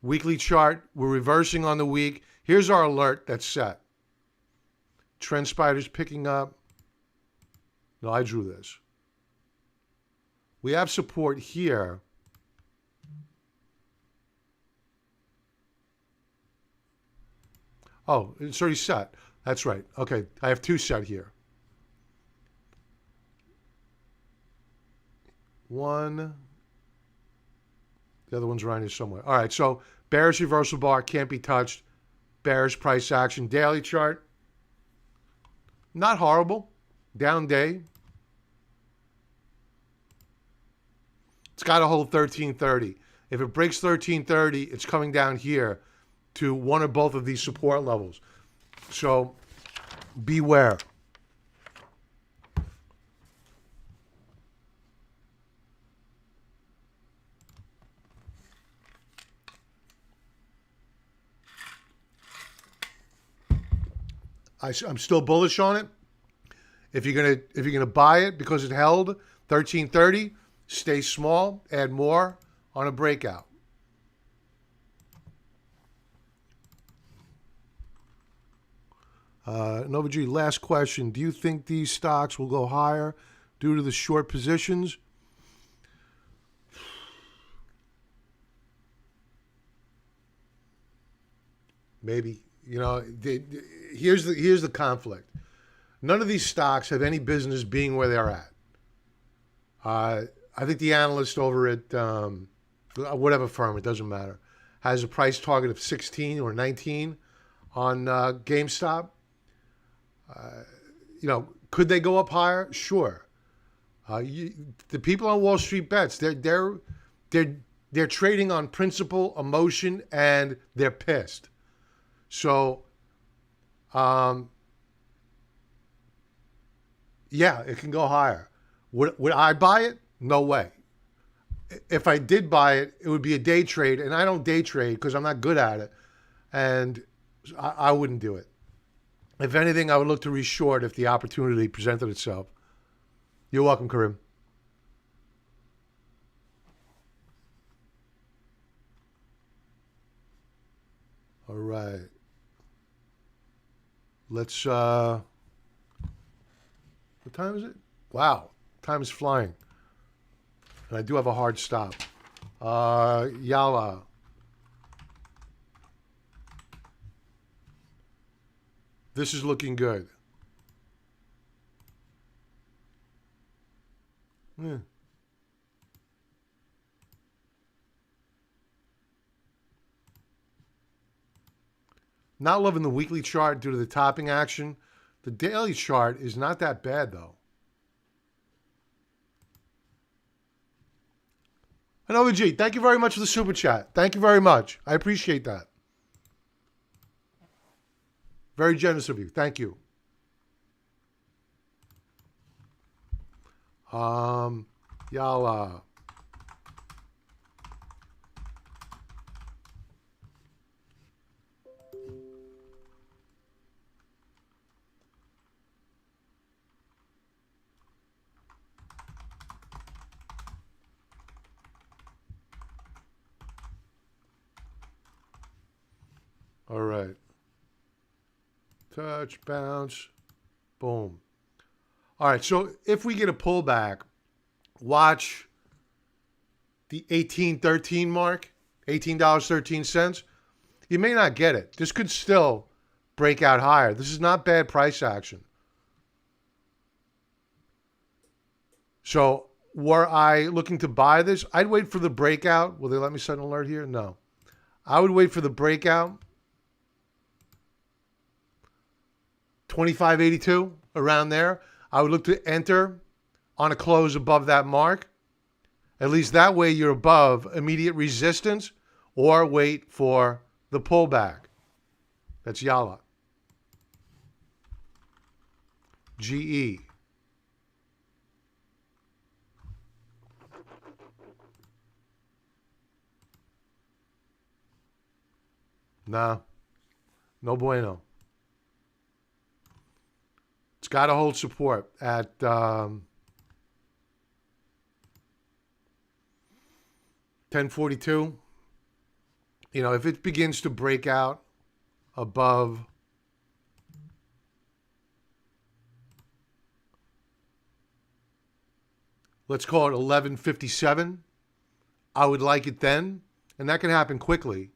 Weekly chart. We're reversing on the week. Here's our alert that's set. TrendSpider's picking up. No, I drew this. We have support here. Oh, it's already set. That's right. Okay, I have two set here. One. The other one's around here somewhere. All right, so bearish reversal bar can't be touched. Bearish price action. Daily chart. Not horrible. Down day. It's got to hold 1330. If it breaks 1330, it's coming down here to one or both of these support levels. So beware. I'm still bullish on it. If you're gonna buy it because it held 1330, stay small, add more on a breakout. Nova G, last question. Do you think these stocks will go higher due to the short positions? Maybe. You know, here's the conflict. None of these stocks have any business being where they're at. I think the analyst over at whatever firm, it doesn't matter, has a price target of 16 or 19 on GameStop. Could they go up higher? Sure. The people on Wall Street Bets, they're trading on principle, emotion, and they're pissed. So, yeah, it can go higher. Would I buy it? No way. If I did buy it, it would be a day trade, and I don't day trade because I'm not good at it, and I wouldn't do it. If anything, I would look to reshort if the opportunity presented itself. You're welcome, Karim. All right. Let's, what time is it? Wow, time is flying. And I do have a hard stop. Yala. This is looking good. Yeah. Not loving the weekly chart due to the topping action. The daily chart is not that bad, though. And OG, thank you very much for the super chat. Thank you very much. I appreciate that. Very generous of you. Thank you. Yala. All right. Touch, bounce, boom. All right, so if we get a pullback, watch the 18.13 mark, $18.13. You may not get it. This could still break out higher. This is not bad price action. So were I looking to buy this, I'd wait for the breakout. Will they let me set an alert here? No. I would wait for the breakout. 25.82, around there. I would look to enter on a close above that mark. At least that way you're above immediate resistance, or wait for the pullback. That's Yalla. GE. Nah, no bueno. It's got to hold support at 1042. You know, if it begins to break out above let's call it 1157, I would like it then, and that can happen quickly.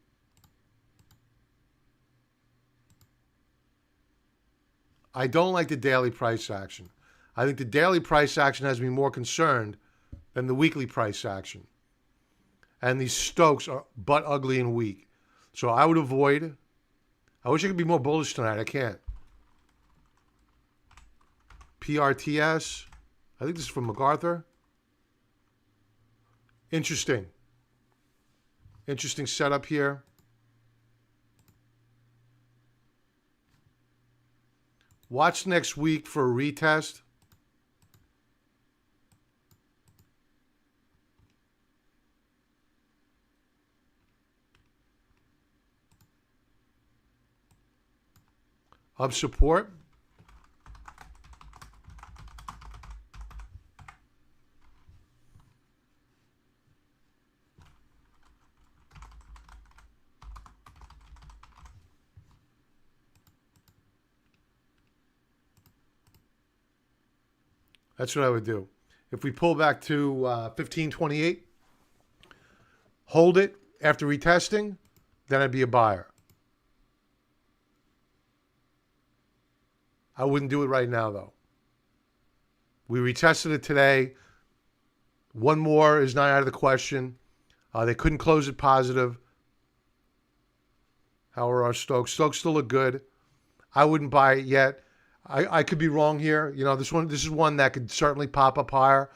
I don't like the daily price action. I think the daily price action has me more concerned than the weekly price action. And these Stokes are butt ugly and weak. So I would avoid. I wish I could be more bullish tonight. I can't. PRTS. I think this is from MacArthur. Interesting. Interesting setup here. Watch next week for a retest. Of support. That's what I would do. If we pull back to 1528, hold it after retesting, then I'd be a buyer. I wouldn't do it right now, though. We retested it today. One more is not out of the question. They couldn't close it positive. How are our Stokes? Stokes still look good. I wouldn't buy it yet. I could be wrong here. You know, this is one that could certainly pop up higher,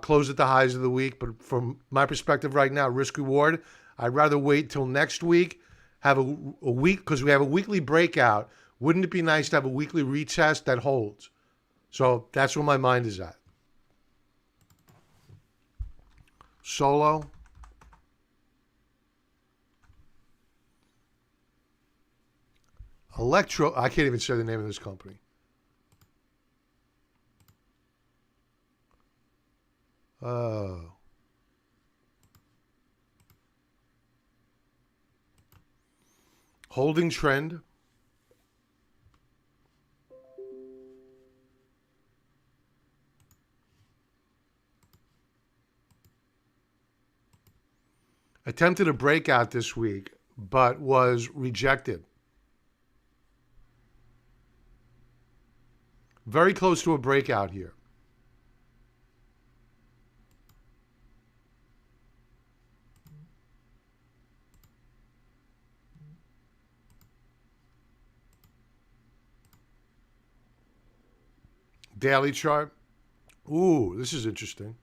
close at the highs of the week. But from my perspective right now, risk reward, I'd rather wait till next week, have a week, because we have a weekly breakout. Wouldn't it be nice to have a weekly retest that holds? So that's where my mind is at. Solo. Electro, I can't even say the name of this company. Holding trend. Attempted a breakout this week, but was rejected. Very close to a breakout here. Daily chart. Ooh, this is interesting.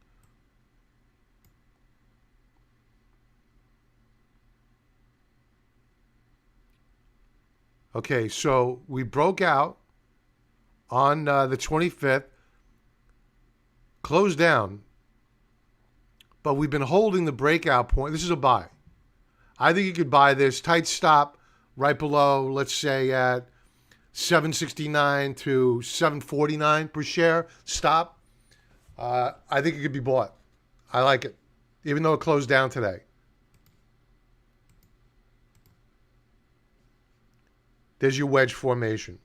Okay, so we broke out on the 25th, closed down, but we've been holding the breakout point. This is a buy. I think you could buy this tight stop right below, let's say at 769 to 749 per share stop. I think it could be bought. I like it, even though it closed down today. There's your wedge formation.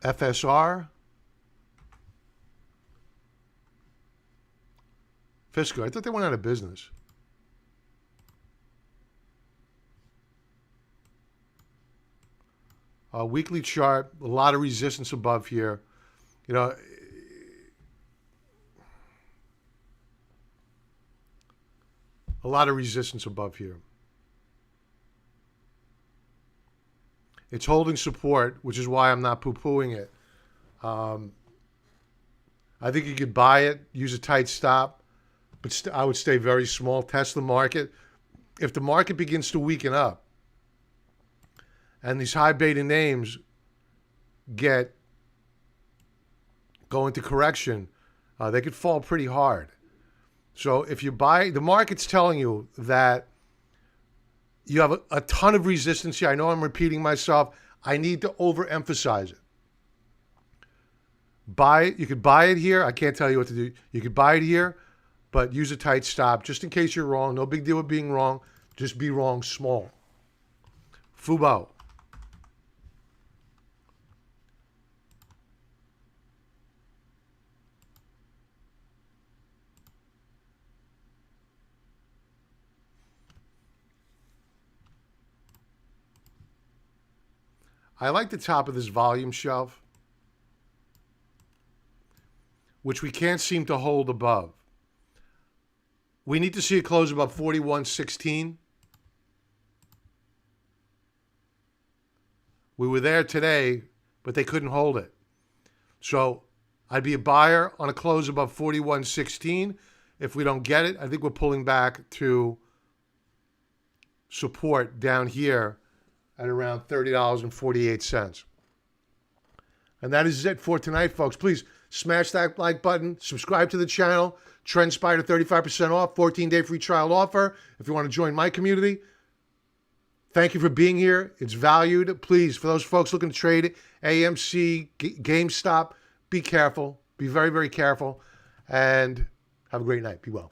FSR. Fisco. I thought they went out of business. Weekly chart, a lot of resistance above here. You know, a lot of resistance above here. It's holding support, which is why I'm not poo-pooing it. I think you could buy it, use a tight stop, but I would stay very small, test the market. If the market begins to weaken up and these high beta names go into correction, they could fall pretty hard. So if you buy, the market's telling you that you have a ton of resistance here. I know I'm repeating myself. I need to overemphasize it. Buy it. You could buy it here. I can't tell you what to do. You could buy it here, but use a tight stop just in case you're wrong. No big deal with being wrong. Just be wrong small. Fubo. I like the top of this volume shelf, which we can't seem to hold above. We need to see it close above 41.16. We were there today, but they couldn't hold it. So I'd be a buyer on a close above 41.16. If we don't get it, I think we're pulling back to support down here at around $30.48. And that is it for tonight, folks. Please smash that like button. Subscribe to the channel. TrendSpider 35% off, 14-day free trial offer if you want to join my community. Thank you for being here. It's valued. Please, for those folks looking to trade AMC, GameStop, be careful. Be very, very careful. And have a great night. Be well.